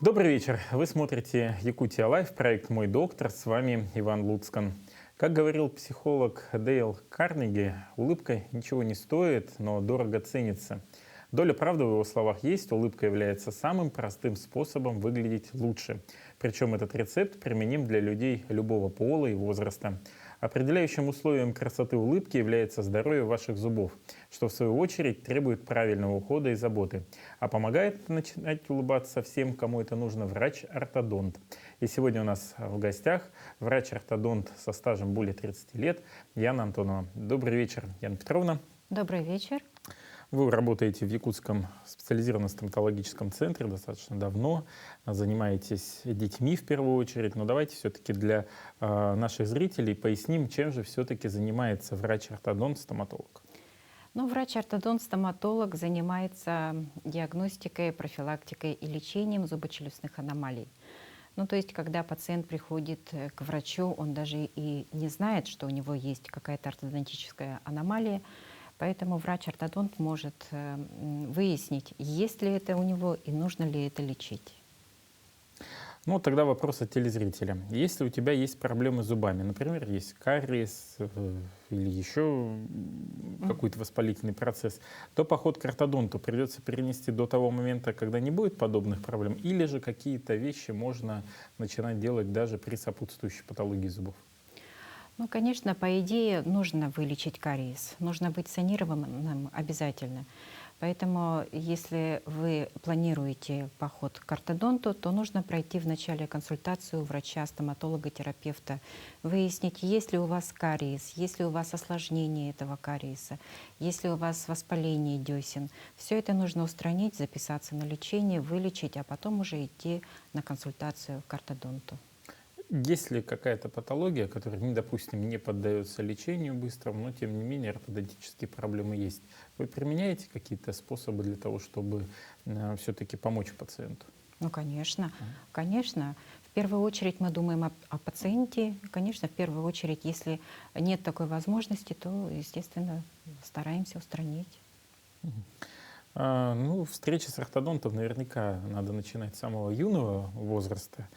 Добрый вечер. Вы смотрите Якутия Лайф, проект «Мой доктор». С вами Иван Луцкан. Как говорил психолог Дейл Карнеги, улыбка ничего не стоит, но дорого ценится. Доля правды в его словах есть, улыбка является самым простым способом выглядеть лучше. Причем этот рецепт применим для людей любого пола и возраста. Определяющим условием красоты улыбки является здоровье ваших зубов, что в свою очередь требует правильного ухода и заботы. А помогает начинать улыбаться всем, кому это нужно, врач-ортодонт. И сегодня у нас в гостях врач-ортодонт со стажем более 30 лет Яна Антонова. Добрый вечер, Яна Петровна. Добрый вечер. Вы работаете в Якутском специализированном стоматологическом центре достаточно давно, занимаетесь детьми в первую очередь, но давайте все-таки для наших зрителей поясним, чем же все-таки занимается врач-ортодонт-стоматолог. Ну, врач-ортодонт-стоматолог занимается диагностикой, профилактикой и лечением зубочелюстных аномалий. Ну, то есть, когда пациент приходит к врачу, он даже и не знает, что у него есть какая-то ортодонтическая аномалия, поэтому врач-ортодонт может выяснить, есть ли это у него и нужно ли это лечить. Ну, тогда вопрос от телезрителя. Если у тебя есть проблемы с зубами, например, есть кариес или еще какой-то воспалительный процесс, то поход к ортодонту придется перенести до того момента, когда не будет подобных проблем, или же какие-то вещи можно начинать делать даже при сопутствующей патологии зубов? Ну, конечно, по идее, нужно вылечить кариес, нужно быть санированным обязательно. Поэтому, если вы планируете поход к ортодонту, то нужно пройти вначале консультацию у врача, стоматолога, терапевта, выяснить, есть ли у вас кариес, есть ли у вас осложнение этого кариеса, есть ли у вас воспаление десен. Все это нужно устранить, записаться на лечение, вылечить, а потом уже идти на консультацию к ортодонту. Есть ли какая-то патология, которая, допустим, не поддается лечению быстрому, но тем не менее ортодонтические проблемы есть? Вы применяете какие-то способы для того, чтобы все-таки помочь пациенту? Ну, конечно, конечно. В первую очередь мы думаем о пациенте. Конечно, в первую очередь, если нет такой возможности, то, естественно, стараемся устранить. Ну, встречи с ортодонтом наверняка надо начинать с самого юного возраста.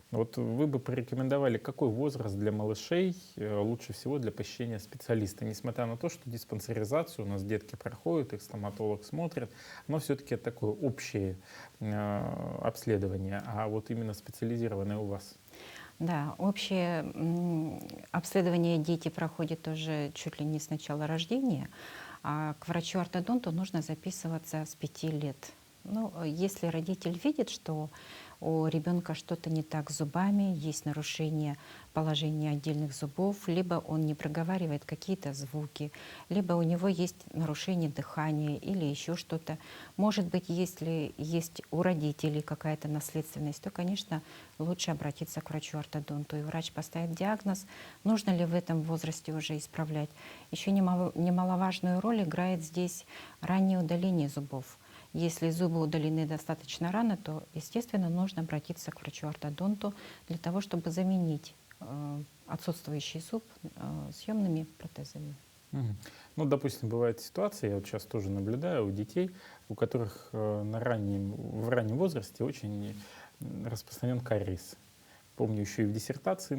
Вот вы бы порекомендовали, какой возраст для малышей лучше всего для посещения специалиста, несмотря на то, что диспансеризацию у нас детки проходят, их стоматолог смотрит, но все-таки это такое общее обследование, а вот именно специализированное у вас. Да, общее обследование дети проходят уже чуть ли не с начала рождения, а к врачу-ортодонту нужно записываться с 5 лет. Ну, если родитель видит, что у ребенка что-то не так с зубами, есть нарушение положения отдельных зубов, либо он не проговаривает какие-то звуки, либо у него есть нарушение дыхания или еще что-то. Может быть, если есть у родителей какая-то наследственность, то, конечно, лучше обратиться к врачу-ортодонту. И врач поставит диагноз, нужно ли в этом возрасте уже исправлять. Еще немаловажную роль играет здесь раннее удаление зубов. Если зубы удалены достаточно рано, то, естественно, нужно обратиться к врачу-ортодонту для того, чтобы заменить отсутствующий зуб съемными протезами. Мгм. Ну, допустим, бывает ситуация, я вот сейчас тоже наблюдаю у детей, у которых в раннем возрасте очень распространен кариес. Помню, еще и в диссертации,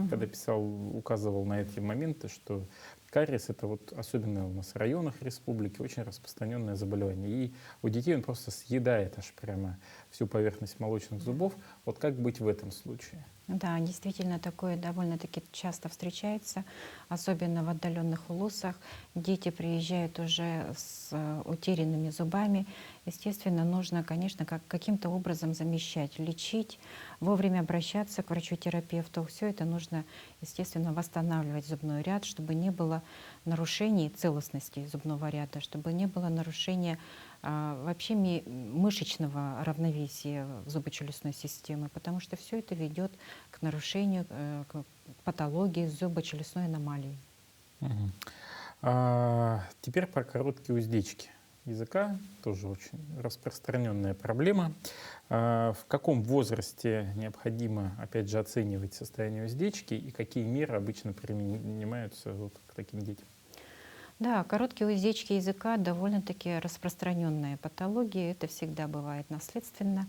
когда писал, указывал на эти моменты, что кариес — это вот особенно у нас в районах республики очень распространенное заболевание. И у детей он просто съедает аж прямо всю поверхность молочных зубов. Вот как быть в этом случае? Да, действительно, такое довольно-таки часто встречается, особенно в отдаленных улусах. Дети приезжают уже с утерянными зубами. Естественно, нужно, конечно, каким-то образом замещать, лечить, вовремя обращаться к врачу-терапевту. Все это нужно, естественно, восстанавливать зубной ряд, чтобы не было нарушений целостности зубного ряда, чтобы не было нарушения вообще мышечного равновесия зубочелюстной системы, потому что все это ведет к нарушению, к патологии зубочелюстной аномалии. Мгм. Теперь про короткие уздечки языка, тоже очень распространенная проблема. В каком возрасте необходимо, опять же, оценивать состояние уздечки и какие меры обычно принимаются вот к таким детям? Да, короткие уздечки языка довольно-таки распространенная патология, это всегда бывает наследственно.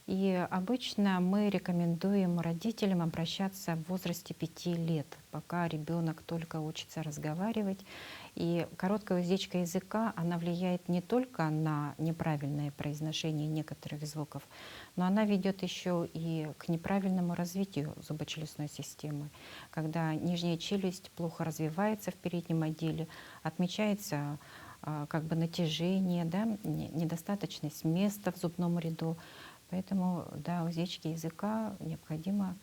И обычно мы рекомендуем родителям обращаться в возрасте 5 лет, пока ребенок только учится разговаривать. И короткая уздечка языка, она влияет не только на неправильное произношение некоторых звуков, но она ведет еще и к неправильному развитию зубочелюстной системы. Когда нижняя челюсть плохо развивается в переднем отделе, отмечается как бы натяжение, да, недостаточность места в зубном ряду. Поэтому, да, уздечки языка необходимо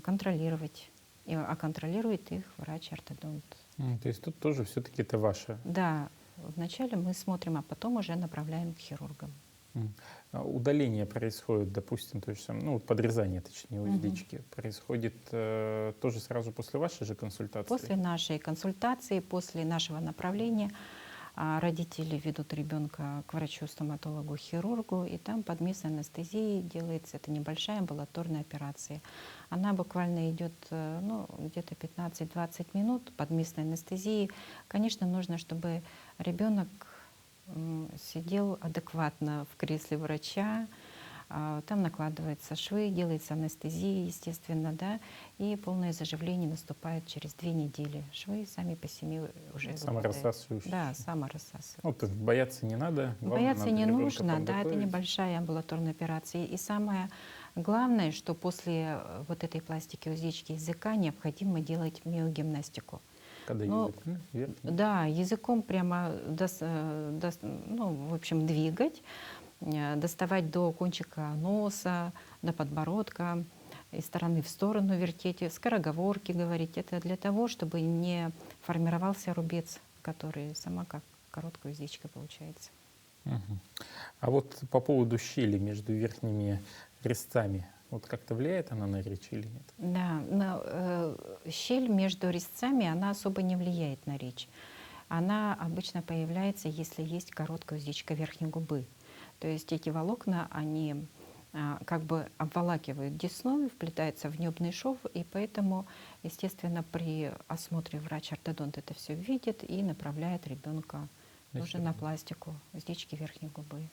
контролировать. А контролирует их врач-ортодонт. То есть тут тоже все-таки это ваше. Да, вначале мы смотрим, а потом уже направляем к хирургам. Удаление происходит, допустим, то же самое, ну, вот подрезание, точнее, уздечки, происходит тоже сразу после вашей же консультации? После нашей консультации, после нашего направления родители ведут ребенка к врачу-стоматологу, хирургу, и там под местной анестезией делается это небольшая амбулаторная операция. Она буквально идет ну, где-то 15-20 минут под местной анестезией. Конечно, нужно, чтобы ребенок сидел адекватно в кресле врача. Там накладываются швы, делается анестезия, естественно, да, и полное заживление наступает через 2 недели. Швы сами по себе уже выпадают. Саморассасывающие. Да, саморассасывающие. Ну, то есть бояться не надо. Бояться надо не ребенка нужно, да, это подготовить. небольшая амбулаторная операция. И самое главное, что после вот этой пластики уздечки языка необходимо делать миогимнастику. Когда Но, язык вверх? да, языком прямо, ну, в общем, двигать, доставать до кончика носа, до подбородка, из стороны в сторону вертеть, скороговорки говорить. Это для того, чтобы не формировался рубец, который сама как короткая уздечка получается. Мгм. А вот по поводу щели между верхними резцами, вот как-то влияет она на речь или нет? Да, но щель между резцами, она особо не влияет на речь. Она обычно появляется, если есть короткая уздечка верхней губы. То есть эти волокна, они как бы обволакивают десну, вплетаются в небный шов, и поэтому, естественно, при осмотре врач-ортодонт это все видит и направляет ребенка уже на пластику уздечки верхней губы.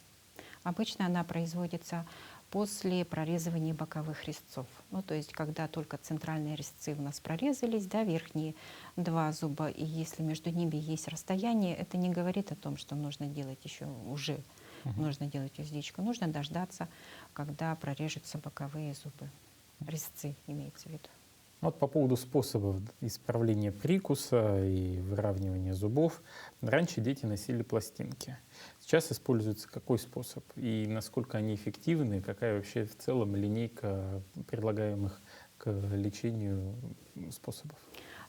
Обычно она производится после прорезывания боковых резцов. Ну, то есть, когда только центральные резцы у нас прорезались, да, верхние 2 зуба, и если между ними есть расстояние, это не говорит о том, что нужно делать еще уже, нужно делать уздечку. Нужно дождаться, когда прорежутся боковые зубы. Резцы имеется в виду. Вот по поводу способов исправления прикуса и выравнивания зубов. Раньше дети носили пластинки. Сейчас используется какой способ? И насколько они эффективны? Какая вообще в целом линейка предлагаемых к лечению способов?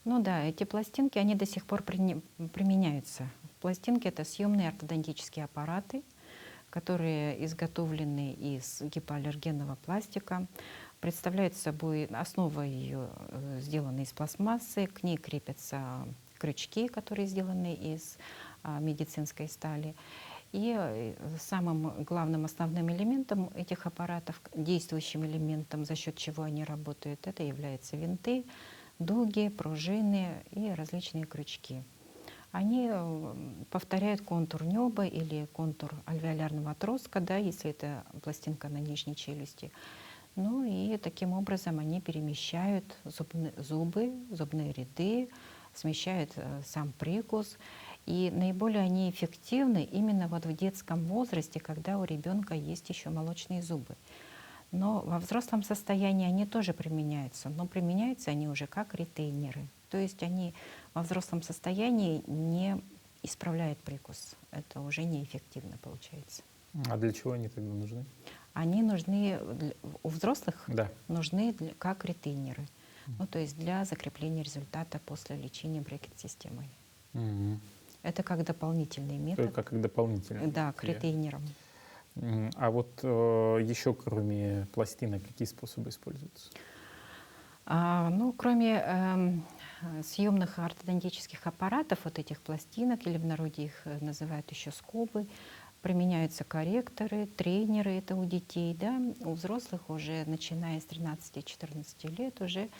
Ну да, эти пластинки, они до сих пор применяются. Пластинки — это съемные ортодонтические аппараты, которые изготовлены из гипоаллергенного пластика. Представляет собой, основа ее сделана из пластмассы, к ней крепятся крючки, которые сделаны из медицинской стали. И самым главным основным элементом этих аппаратов, действующим элементом, за счет чего они работают, это являются винты, дуги, пружины и различные крючки. Они повторяют контур неба или контур альвеолярного отростка, да, если это пластинка на нижней челюсти. Ну и таким образом они перемещают зубы, зубные ряды, смещают сам прикус. И наиболее они эффективны именно вот в детском возрасте, когда у ребенка есть еще молочные зубы. Но во взрослом состоянии они тоже применяются, но применяются они уже как ретейнеры. То есть они во взрослом состоянии не исправляют прикус. Это уже неэффективно получается. А для чего они тогда нужны? Они нужны, у взрослых Да. нужны как ретейнеры. Ну, то есть для закрепления результата после лечения брекет-системой. Мгм. Это как дополнительный метод. Только как дополнительный. Да, к ретейнерам. А вот еще кроме пластинок какие способы используются? Ну, кроме съемных ортодонтических аппаратов, вот этих пластинок, или в народе их называют еще скобы, применяются корректоры, тренеры, это у детей, да, у взрослых уже, начиная с 13-14 лет, уже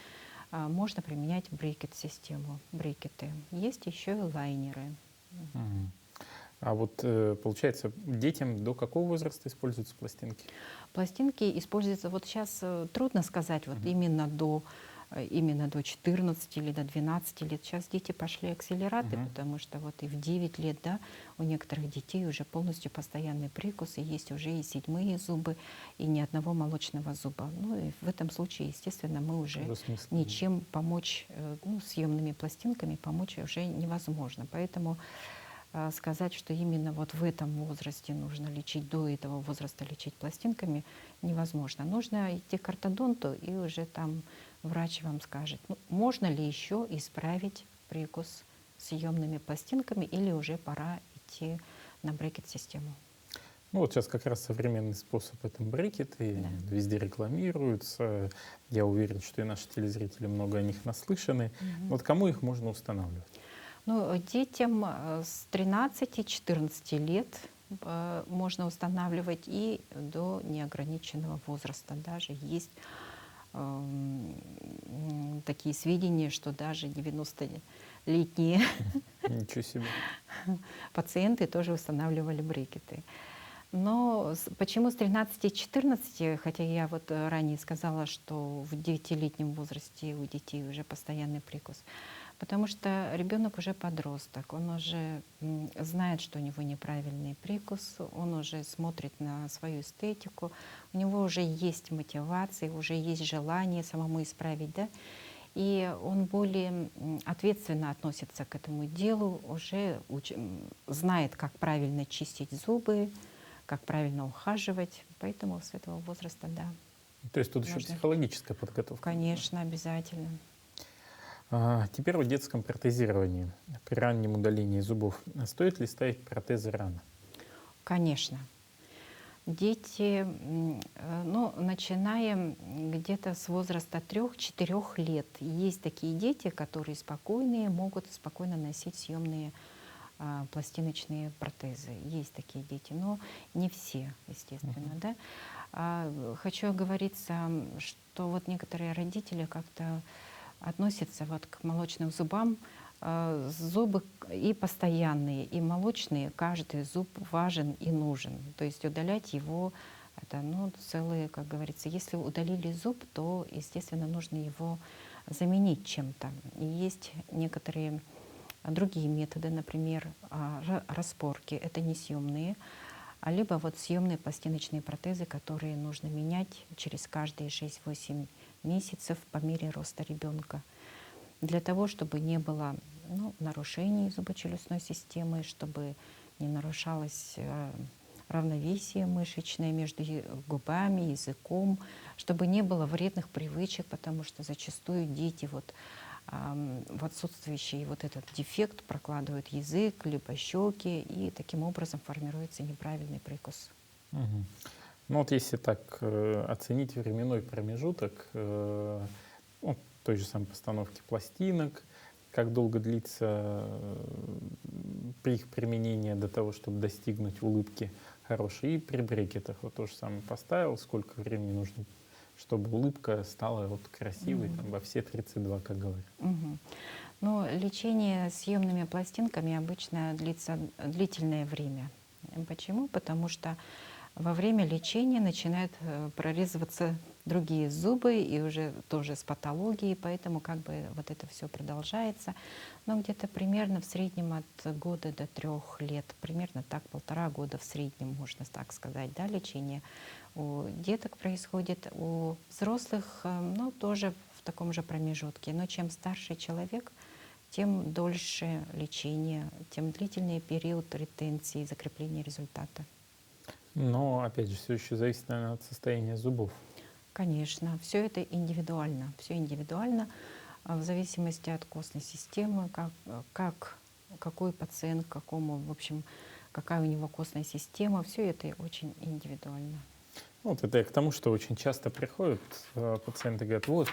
можно применять брекет-систему, брекеты. Есть еще и лайнеры. Мгм. А вот получается, детям до какого возраста используются пластинки? Пластинки используются, вот сейчас трудно сказать, вот именно до 14 или до 12 лет. Сейчас дети пошли акселераты, Мгм. потому что вот и в 9 лет, да, у некоторых детей уже полностью постоянный прикус, и есть уже и седьмые зубы, и ни одного молочного зуба. Ну и в этом случае, естественно, мы уже Уже смысла нет. ничем помочь, ну, съемными пластинками помочь уже невозможно. Поэтому сказать, что именно вот в этом возрасте нужно лечить, до этого возраста лечить пластинками, невозможно. Нужно идти к ортодонту, и уже там врач вам скажет, ну, можно ли еще исправить прикус съемными пластинками, или уже пора идти на брекет-систему. Ну вот сейчас как раз современный способ — это брекеты, Да. везде рекламируются. Я уверен, что и наши телезрители много о них наслышаны. Мгм. Вот кому их можно устанавливать? Ну, детям с 13-14 лет можно устанавливать, и до неограниченного возраста. Даже есть такие сведения, что даже 90-летние Ничего себе. пациенты тоже устанавливали брекеты. Но почему с 13-14, хотя я вот ранее сказала, что в 9-летнем возрасте у детей уже постоянный прикус? Потому что ребенок уже подросток, он уже знает, что у него неправильный прикус, он уже смотрит на свою эстетику, у него уже есть мотивация, уже есть желание самому исправить, да, и он более ответственно относится к этому делу, уже знает, как правильно чистить зубы, как правильно ухаживать, поэтому с этого возраста, да, То есть тут еще можно. психологическая подготовка нужна. Конечно, обязательно. Теперь о детском протезировании. При раннем удалении зубов стоит ли ставить протезы рано? Конечно. Дети, ну, начиная где-то с возраста 3-4 лет, есть такие дети, которые спокойные, могут спокойно носить съемные пластиночные протезы. Есть такие дети, но не все, естественно, Мгм. да. Хочу оговориться, что вот некоторые родители как-то относятся вот к молочным зубам. Зубы и постоянные, и молочные, каждый зуб важен и нужен. То есть удалять его — это, ну, целые, как говорится, если удалили зуб, то, естественно, нужно его заменить чем-то. И есть некоторые другие методы, например, распорки, это не съемные, либо вот съемные пластиночные протезы, которые нужно менять через каждые 6-8 месяцев по мере роста ребенка, для того, чтобы не было, ну, нарушений зубочелюстной системы, чтобы не нарушалось равновесие мышечное между губами, языком, чтобы не было вредных привычек, потому что зачастую дети вот в отсутствующий вот этот дефект прокладывают язык, либо щеки, и таким образом формируется неправильный прикус. Мгм. Ну вот если так оценить временной промежуток ну, той же самой постановки пластинок, как долго длится при их применении до того, чтобы достигнуть улыбки хорошей, и при брекетах вот то же самое поставил, сколько времени нужно, чтобы улыбка стала вот красивой там, во все 32, как говорят. Мгм. Но лечение съемными пластинками обычно длится длительное время. Почему? Потому что во время лечения начинают прорезываться другие зубы, и уже тоже с патологией, поэтому как бы вот это все продолжается. Но где-то примерно в среднем от года до 3 лет, примерно так, 1,5 года в среднем, можно так сказать, да, лечение у деток происходит, у взрослых, ну, тоже в таком же промежутке. Но чем старше человек, тем дольше лечение, тем длительный период ретенции, закрепления результата. Но, опять же, все еще зависит, наверное, от состояния зубов. Конечно, все это индивидуально. Все индивидуально в зависимости от костной системы, какой пациент, какому, в общем, какая у него костная система. Все это очень индивидуально. Ну, вот это я к тому, что очень часто приходят пациенты и говорят, вот,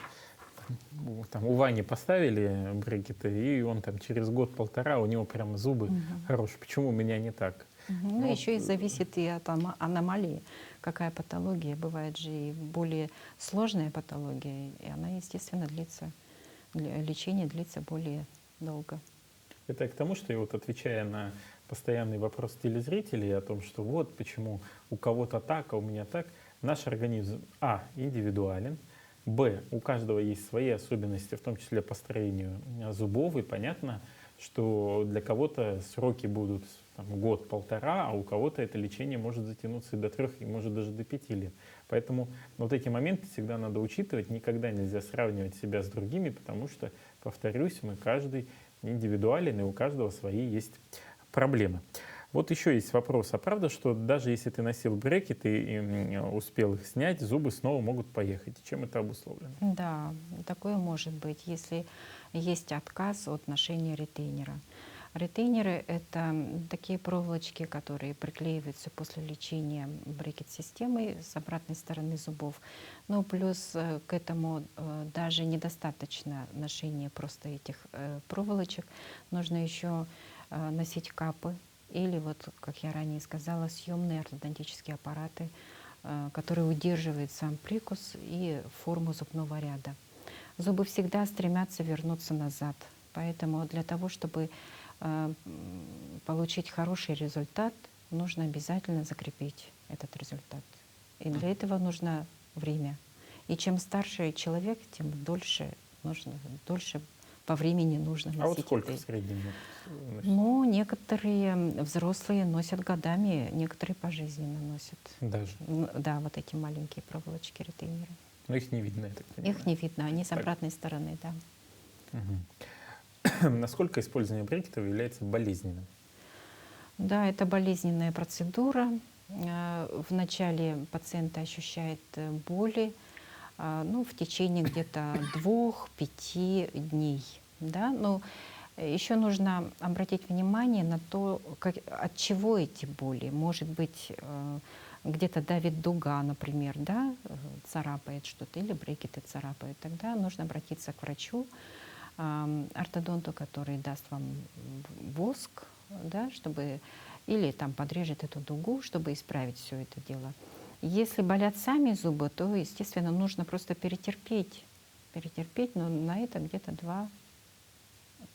там у Вани поставили брекеты, и он там через год-полтора, у него прямо зубы Мгм. хорошие. Почему у меня не так? Мгм. Ну, Ну, еще и зависит и от аномалии, какая патология. Бывает же и более сложная патология, и она, естественно, длится, лечение длится более долго. это я к тому, что и вот отвечая на постоянный вопрос телезрителей о том, что вот почему у кого-то так, а у меня так. Наш организм, индивидуален, у каждого есть свои особенности, в том числе по строению зубов, и понятно, что для кого-то сроки будут там, год-полтора, а у кого-то это лечение может затянуться и до 3, и может даже до 5 лет. Поэтому вот эти моменты всегда надо учитывать, никогда нельзя сравнивать себя с другими, потому что, повторюсь, мы каждый индивидуален, и у каждого свои есть проблемы. Вот еще есть вопрос. А правда, что даже если ты носил брекеты и успел их снять, зубы снова могут поехать? И чем это обусловлено? Да, такое может быть, если есть отказ от ношения ретейнера. Ретейнеры — это такие проволочки, которые приклеиваются после лечения брекет-системой с обратной стороны зубов. Но плюс к этому даже недостаточно ношения просто этих проволочек. Нужно еще носить капы или, вот, как я ранее сказала, съемные ортодонтические аппараты, которые удерживают сам прикус и форму зубного ряда. Зубы всегда стремятся вернуться назад. Поэтому для того, чтобы получить хороший результат, нужно обязательно закрепить этот результат. И для этого нужно время. И чем старше человек, тем дольше по времени нужно А вот носить сколько в это. среднем носить? Ну, некоторые взрослые носят годами, некоторые пожизненно носят. Даже. Да, вот эти маленькие проволочки ретейнеры. Но их не видно, я так понимаю. Их не видно, они с Так. обратной стороны, да. Насколько использование брекетов является болезненным? Да, это болезненная процедура. Вначале пациент ощущает боли, в течение где-то 2-5 дней. Да? Но еще нужно обратить внимание на то, от чего эти боли. Может быть, где-то давит дуга, например, да, царапает что-то, или брекеты царапают. Тогда нужно обратиться к врачу, ортодонту, который даст вам воск, да, или там подрежет эту дугу, чтобы исправить все это дело. Если болят сами зубы, то, естественно, нужно просто перетерпеть, но на это где-то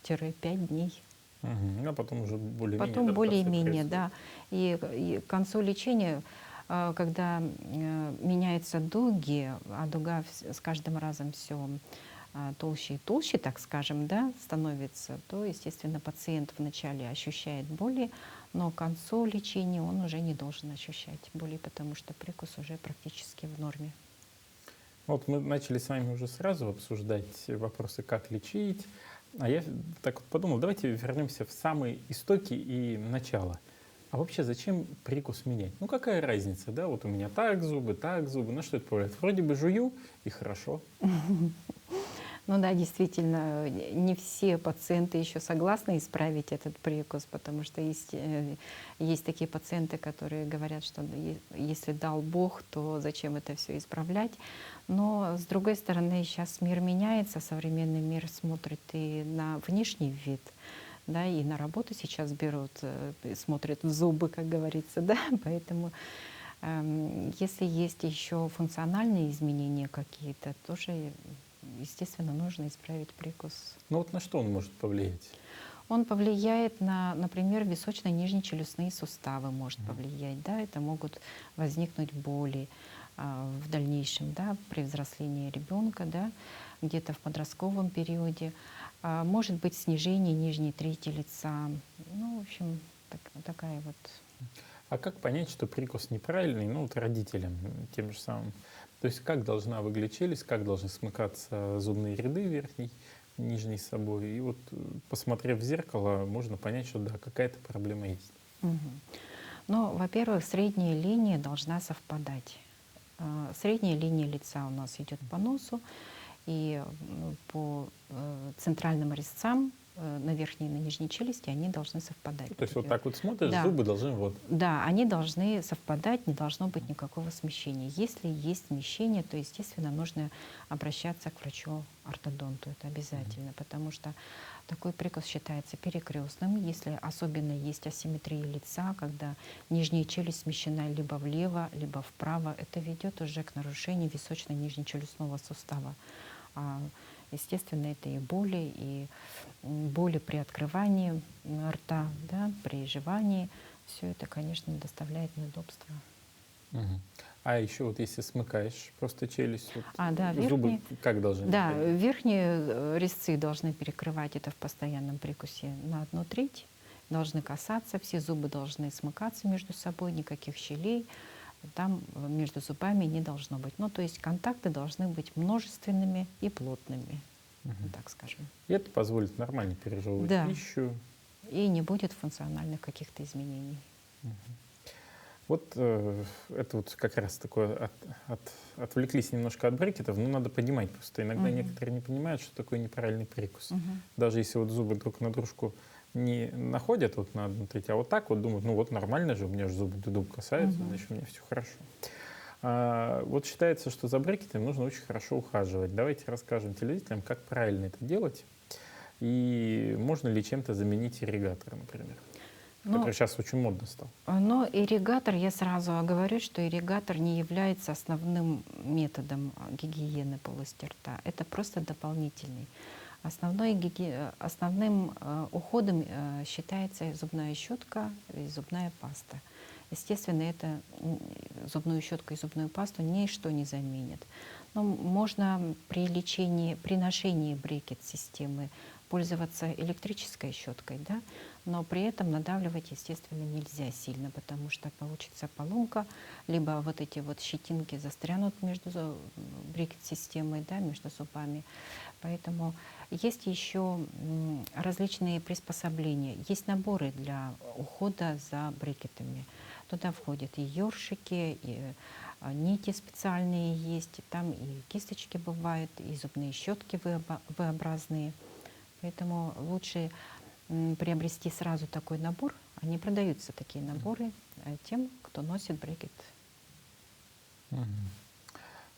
2-5 дней. А потом уже более-менее Потом адаптация более-менее, происходит. да. И к концу лечения, когда меняются дуги, а дуга с каждым разом все толще и толще, так скажем, да, становится, то, естественно, пациент вначале ощущает боли, но к концу лечения он уже не должен ощущать боли, потому что прикус уже практически в норме. Вот мы начали с вами уже сразу обсуждать вопросы, как лечить. А я так вот подумал, давайте вернемся в самые истоки и начало. А вообще зачем прикус менять? Ну какая разница, да? Вот у меня так зубы, на что это повлияет? Вроде бы жую и хорошо. Ну да, действительно, не все пациенты еще согласны исправить этот прикус, потому что есть такие пациенты, которые говорят, что если дал Бог, то зачем это все исправлять. Но, с другой стороны, сейчас мир меняется, современный мир смотрит и на внешний вид, да, и на работу сейчас берут, смотрят в зубы, как говорится, да, поэтому если есть еще функциональные изменения какие-то, тоже, естественно, нужно исправить прикус. Ну вот на что он может повлиять? Он повлияет на, например, височно-нижнечелюстные суставы может повлиять, да, это могут возникнуть боли в дальнейшем, да, при взрослении ребенка, да, где-то в подростковом периоде. Может быть снижение нижней трети лица. Ну, в общем, такая вот. А как понять, что прикус неправильный, ну вот родителям тем же самым? То есть как должна выглядеть челюсть, как должны смыкаться зубные ряды верхний, нижний с собой. И вот посмотрев в зеркало, можно понять, что да, какая-то проблема есть. Ну, во-первых, средняя линия должна совпадать. Средняя линия лица у нас идет по носу, и по центральным резцам на верхней и на нижней челюсти они должны совпадать. То есть вот так вот смотришь, Да. зубы должны вот. Да, они должны совпадать, не должно быть никакого смещения. Если есть смещение, то, естественно, нужно обращаться к врачу-ортодонту. Это обязательно, потому что такой прикус считается перекрестным. Если особенно есть асимметрия лица, когда нижняя челюсть смещена либо влево, либо вправо, это ведет уже к нарушению височно-нижнечелюстного сустава. А, естественно, это и боли, боли при открывании рта, да, при жевании. Все это, конечно, доставляет неудобства. Мгм. А еще вот если смыкаешь просто челюсть, вот, Да, зубы верхние, как должны да, выходить? верхние резцы должны перекрывать это в постоянном прикусе на 1/3, должны касаться, все зубы должны смыкаться между собой, никаких щелей там между зубами не должно быть. Ну, то есть контакты должны быть множественными и плотными, вот Мгм. так скажем. И это позволит нормально пережевывать Да, пищу. и не будет функциональных каких-то изменений. Вот это вот как раз такое, отвлеклись немножко от брекетов, но надо понимать просто. Иногда Мгм. некоторые не понимают, что такое неправильный прикус. Мгм. Даже если вот зубы друг на дружку не находят вот на 1/3, а вот так вот думают, ну вот нормально же, у меня же зубы до зуб касаются, Мгм. значит у меня все хорошо. Вот считается, что за брекетами нужно очень хорошо ухаживать. Давайте расскажем телезрителям, как правильно это делать. И можно ли чем-то заменить ирригатор, например, который Но, сейчас очень модно стал. но ирригатор, я сразу оговорюсь, что ирригатор не является основным методом гигиены полости рта. Это просто дополнительный. Основным уходом считается зубная щетка и зубная паста. Естественно, это зубную щетку и зубную пасту ничто не заменит. Но можно при лечении, при ношении брекет-системы пользоваться электрической щеткой, да? Но при этом надавливать, естественно, нельзя сильно, потому что получится поломка, либо вот эти вот щетинки застрянут между брекет-системой, да, между зубами. Поэтому есть еще различные приспособления. Есть наборы для ухода за брекетами. Туда входят и ёршики, и нити специальные есть, и там и кисточки бывают, и зубные щетки V-образные. Поэтому лучше приобрести сразу такой набор. Они продаются, такие наборы, тем, кто носит брекет.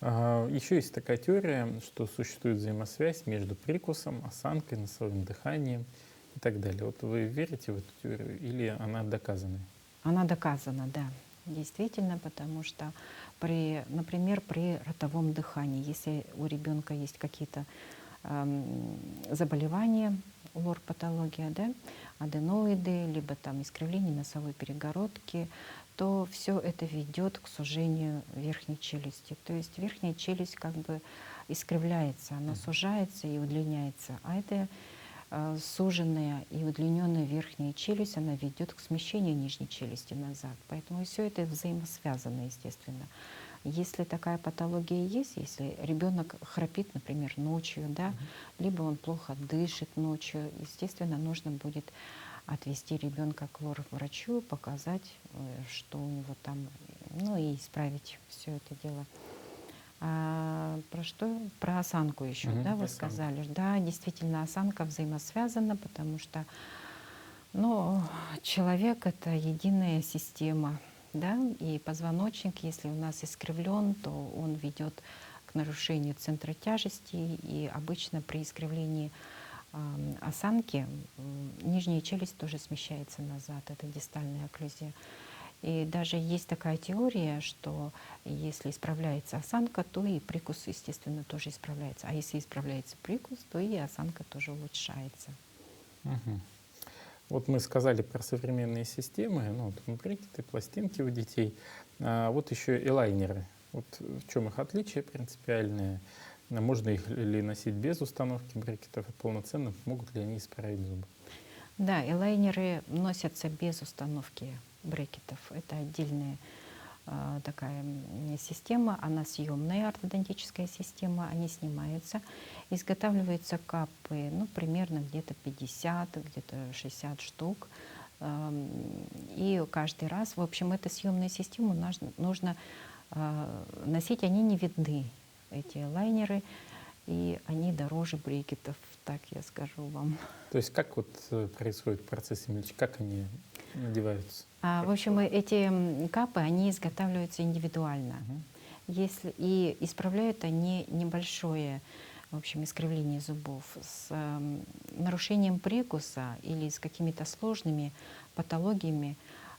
Еще есть такая теория, что существует взаимосвязь между прикусом, осанкой, носовым дыханием и так далее. Вот вы верите в эту теорию или она доказана? Она доказана, да, действительно, потому что, например, при ротовом дыхании, если у ребенка есть какие-то заболевания, лор-патология, да, аденоиды, либо там искривление носовой перегородки, то все это ведет к сужению верхней челюсти. То есть верхняя челюсть как бы искривляется, она сужается и удлиняется, а это суженная и удлиненная верхняя челюсть, она ведет к смещению нижней челюсти назад. Поэтому все это взаимосвязано, естественно. Если такая патология есть, если ребенок храпит, например, ночью, да, либо он плохо дышит ночью, естественно, нужно будет отвести ребенка к лор-врачу, показать, что у него там, ну и исправить все это дело. Про что? Про осанку еще, да, вы Осанка. сказали. Да, действительно, осанка взаимосвязана, потому что, ну, человек — это единая система, да, и позвоночник, если у нас искривлен, то он ведет к нарушению центра тяжести, и обычно при искривлении осанки нижняя челюсть тоже смещается назад, это дистальная окклюзия. И даже есть такая теория, что если исправляется осанка, то и прикус, естественно, тоже исправляется. А если исправляется прикус, то и осанка тоже улучшается. Мгм. Вот мы сказали про современные системы, ну, вот брекеты, пластинки у детей. Вот еще и лайнеры. Вот в чем их отличие принципиальное? Можно их ли носить без установки брекетов и полноценно? Могут ли они исправить зубы? Да, элайнеры носятся без установки брекетов. Это отдельная такая система, она съемная, ортодонтическая система, они снимаются. Изготавливаются капы, ну, примерно где-то 50, где-то 60 штук. И каждый раз, в общем, эту съемную систему нужно носить, они не видны, эти лайнеры, и они дороже брекетов, так я скажу вам. То есть как вот происходит процесс именно, как они надеваются? В общем, эти капы, они изготавливаются индивидуально. Мгм. И исправляют они небольшое, в общем, искривление зубов с нарушением прикуса или с какими-то сложными патологиями.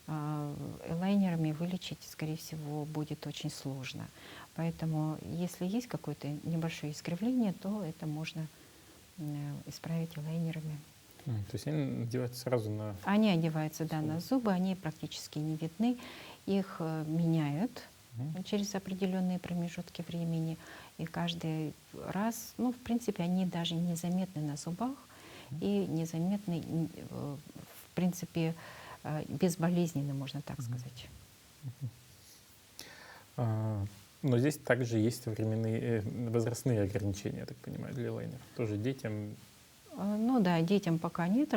Элайнерами вылечить, скорее всего, будет очень сложно. Поэтому, если есть какое-то небольшое искривление, то это можно исправить лайнерами. То есть они надеваются сразу на... Они одеваются, да, Зубы. на зубы, они практически не видны. Их меняют Мгм. через определенные промежутки времени. И каждый раз, ну, в принципе, они даже незаметны на зубах и незаметны, в принципе, безболезненны, можно так сказать. А, Но здесь также есть временные, возрастные ограничения, я так понимаю, для лайнеров. Тоже детям. Ну да, детям пока нет.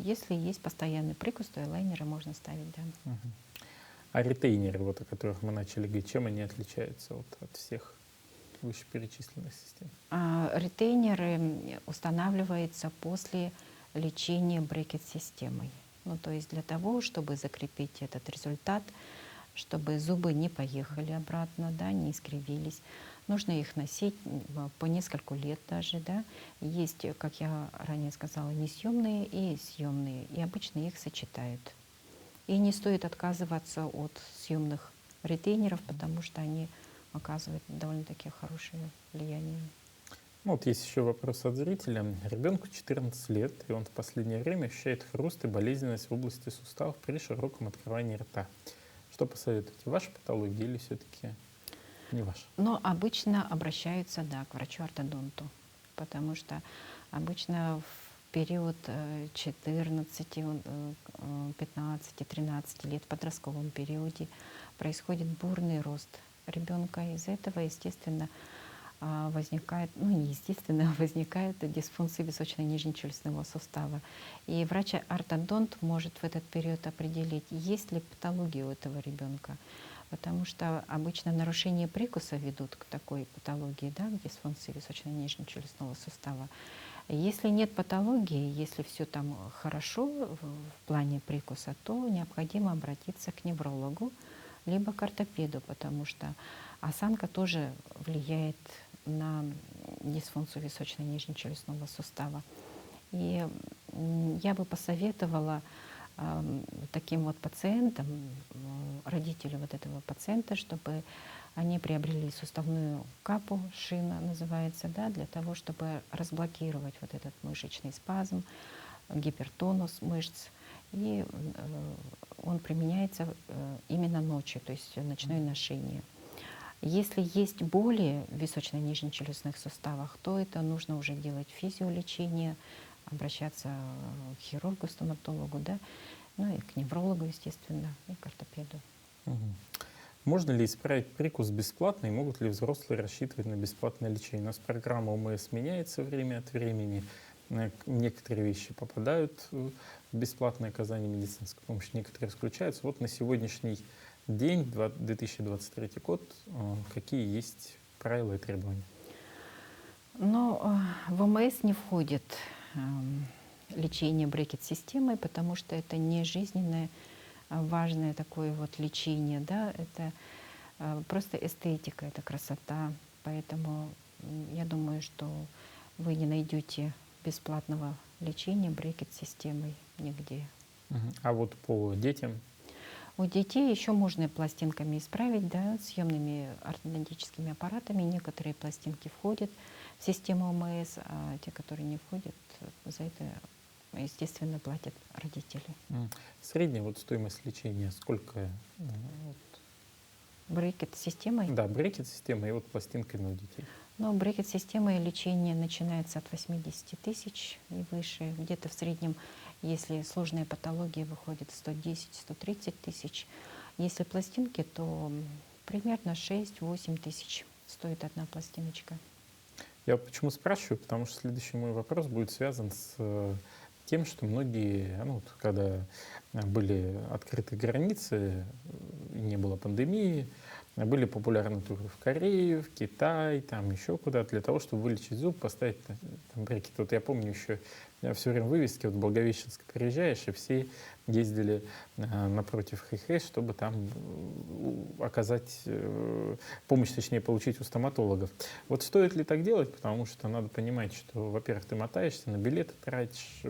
Если есть постоянный прикус, то и лайнеры можно ставить, да. Мгм. А ретейнеры, вот о которых мы начали говорить, чем они отличаются вот от всех вышеперечисленных систем? Ретейнеры устанавливаются после лечения брекет-системой. Ну, то есть для того, чтобы закрепить этот результат, чтобы зубы не поехали обратно, да, не искривились, нужно их носить по несколько лет даже, да. Есть, как я ранее сказала, несъемные и съемные, и обычно их сочетают. И не стоит отказываться от съемных ретейнеров, потому что они оказывают довольно-таки хорошее влияние. Ну, вот есть еще вопрос от зрителя. Ребенку 14 лет, и он в последнее время ощущает хруст и болезненность в области суставов при широком открывании рта. Что посоветуете? Ваша патология или все-таки не ваша? Но обычно обращаются, да, к врачу-ортодонту, потому что обычно в период 14, 15, 13 лет, в подростковом периоде происходит бурный рост ребенка. Из-за этого, естественно, возникает, ну не естественно, возникает дисфункция височно-нижнечелюстного сустава. И врач-ортодонт может в этот период определить, есть ли патология у этого ребенка. Потому что обычно нарушения прикуса ведут к такой патологии, да, к дисфункции височно-нижнечелюстного сустава. Если нет патологии, если все там хорошо в плане прикуса, то необходимо обратиться к неврологу либо к ортопеду, потому что осанка тоже влияет на дисфункцию височно-нижнечелюстного сустава. И я бы посоветовала таким вот пациентам, родителю вот этого пациента, чтобы они приобрели суставную капу, шина называется, да, для того, чтобы разблокировать вот этот мышечный спазм, гипертонус мышц. И он применяется именно ночью, то есть ночное ношение. Если есть боли в височно-нижнечелюстных суставах, то это нужно уже делать физиолечение, обращаться к хирургу, стоматологу, да, ну и к неврологу, естественно, и к ортопеду. Мгм. Можно ли исправить прикус бесплатно и могут ли взрослые рассчитывать на бесплатное лечение? У нас программа ОМС меняется время от времени. Некоторые вещи попадают в бесплатное оказание медицинской помощи, некоторые исключаются. Вот на сегодняшний день, 2023 год, какие есть правила и требования? Но в ОМС не входит лечение брекет-системой, потому что это не жизненное важное такое вот лечение, да, это просто эстетика, это красота. Поэтому я думаю, что вы не найдете бесплатного лечения брекет-системой нигде. Мгм. А вот по детям? У детей еще можно пластинками исправить, да, съемными ортодонтическими аппаратами. Некоторые пластинки входят в систему ОМС, а те, которые не входят, за это, естественно, платят родители. Средняя вот стоимость лечения сколько? Вот, Брекет-системой. да, брекет-система и вот пластинками у детей. Но брекет-системой лечение начинается от 80 тысяч и выше. Где-то в среднем, если сложная патология, выходит 110-130 тысяч. Если пластинки, то примерно 6-8 тысяч стоит одна пластиночка. Я вот почему спрашиваю, потому что следующий мой вопрос будет связан с тем, что многие, ну, вот когда были открыты границы, и не было пандемии, были популярны туры в Корею, в Китай, там еще куда-то, для того, чтобы вылечить зуб, поставить там брекет. Вот я помню еще, я все время вывески, вот в Благовещенск приезжаешь, и все ездили напротив Хэйхэй, чтобы там оказать помощь, точнее, получить у стоматологов. Вот стоит ли так делать? Потому что надо понимать, что, во-первых, ты мотаешься, на билеты тратишь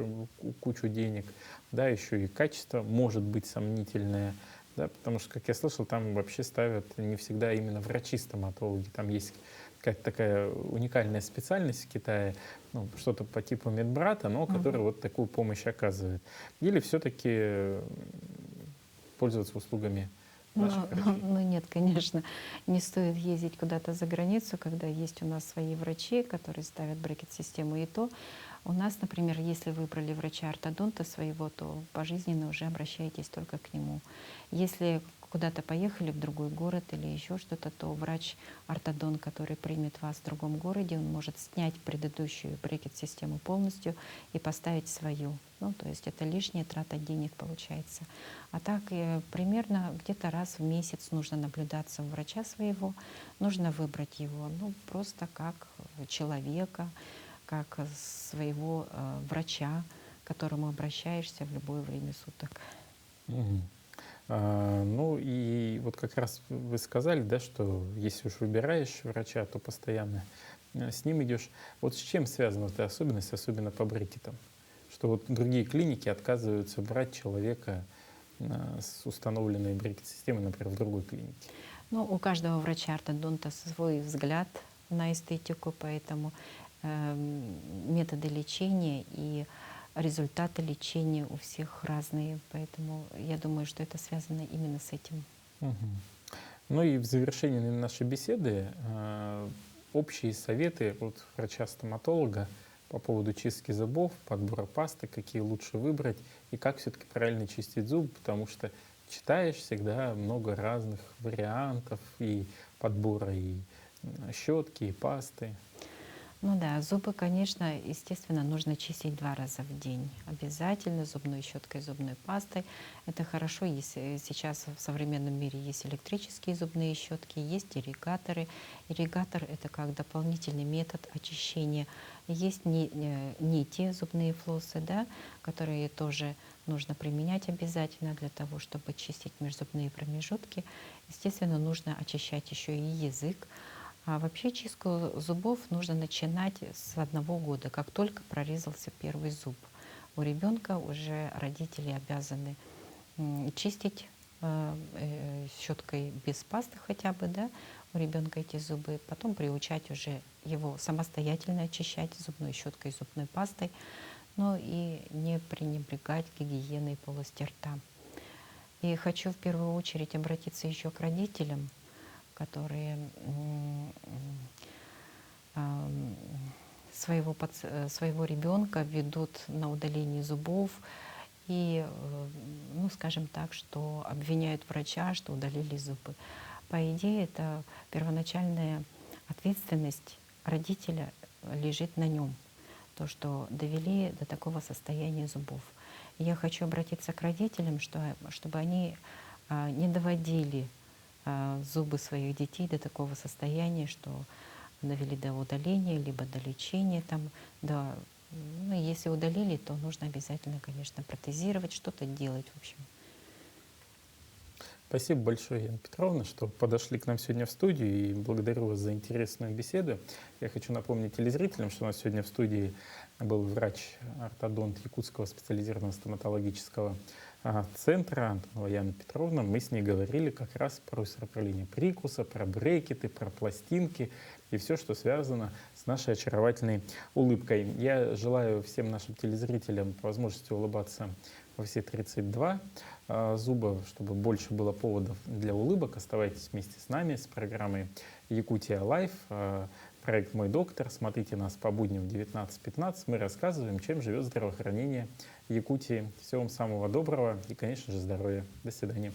кучу денег, да, еще и качество может быть сомнительное. Да, потому что, как я слышал, там вообще ставят не всегда именно врачи-стоматологи. Там есть какая-то такая уникальная специальность в Китае, ну, что-то по типу медбрата, но который Мгм. вот такую помощь оказывает. Или все-таки пользоваться услугами наших Ну, врачей? ну нет, конечно, не стоит ездить куда-то за границу, когда есть у нас свои врачи, которые ставят брекет-систему. И то у нас, например, если выбрали врача-ортодонта своего, то пожизненно уже обращаетесь только к нему. Если куда-то поехали в другой город или еще что-то, то врач-ортодонт, который примет вас в другом городе, он может снять предыдущую брекет-систему полностью и поставить свою. Ну, то есть это лишняя трата денег получается. А так примерно где-то раз в месяц нужно наблюдаться у врача своего, нужно выбрать его, ну, просто как человека, как своего врача, к которому обращаешься в любое время суток. Мгм. Ну и вот как раз вы сказали, да, что если уж выбираешь врача, то постоянно с ним идешь. Вот с чем связана эта особенность, особенно по брекетам? Что вот другие клиники отказываются брать человека с установленной брекет-системой, например, в другой клинике. Ну, у каждого врача-ортодонта свой взгляд на эстетику, поэтому методы лечения и результаты лечения у всех разные. Поэтому я думаю, что это связано именно с этим. Мгм. Ну и в завершении наверное, нашей беседы общие советы от врача-стоматолога по поводу чистки зубов, подбора пасты, какие лучше выбрать и как все-таки правильно чистить зубы, потому что читаешь всегда много разных вариантов и подбора и щетки, и пасты. Ну да, зубы, конечно, естественно, нужно чистить 2 раза в день. Обязательно зубной щеткой, зубной пастой. Это хорошо, если сейчас в современном мире есть электрические зубные щетки, есть ирригаторы. Ирригатор — это как дополнительный метод очищения. Есть нити, зубные флоссы, да, которые тоже нужно применять обязательно для того, чтобы чистить межзубные промежутки. Естественно, нужно очищать еще и язык. А вообще чистку зубов нужно начинать с 1 года, как только прорезался первый зуб. У ребенка уже родители обязаны чистить щеткой без пасты хотя бы, да, у ребенка эти зубы, потом приучать уже его самостоятельно очищать зубной щеткой, зубной пастой, но и не пренебрегать гигиеной полости рта. И хочу в первую очередь обратиться еще к родителям, которые ам, своего ребенка ведут на удаление зубов и, ну, скажем так, что обвиняют врача, что удалили зубы. По идее, это первоначальная ответственность родителя лежит на нем, то, что довели до такого состояния зубов. И я хочу обратиться к родителям, чтобы они не доводили зубы своих детей до такого состояния, что довели до удаления, либо до лечения. Там, ну, если удалили, то нужно обязательно, конечно, протезировать, что-то делать, в общем. Спасибо большое, Яна Петровна, что подошли к нам сегодня в студию, и благодарю вас за интересную беседу. Я хочу напомнить телезрителям, что у нас сегодня в студии был врач-ортодонт Якутского специализированного стоматологического центра Антонова Яна Петровна. Мы с ней говорили как раз про исцепление прикуса, про брекеты, про пластинки и все, что связано с нашей очаровательной улыбкой. Я желаю всем нашим телезрителям по возможности улыбаться во все 32 зуба, чтобы больше было поводов для улыбок. Оставайтесь вместе с нами с программой Якутия Лайф. Проект «Мой доктор». Смотрите нас по будням в 19:15. Мы рассказываем, чем живет здравоохранение Якутии. Всего вам самого доброго и, конечно же, здоровья. До свидания.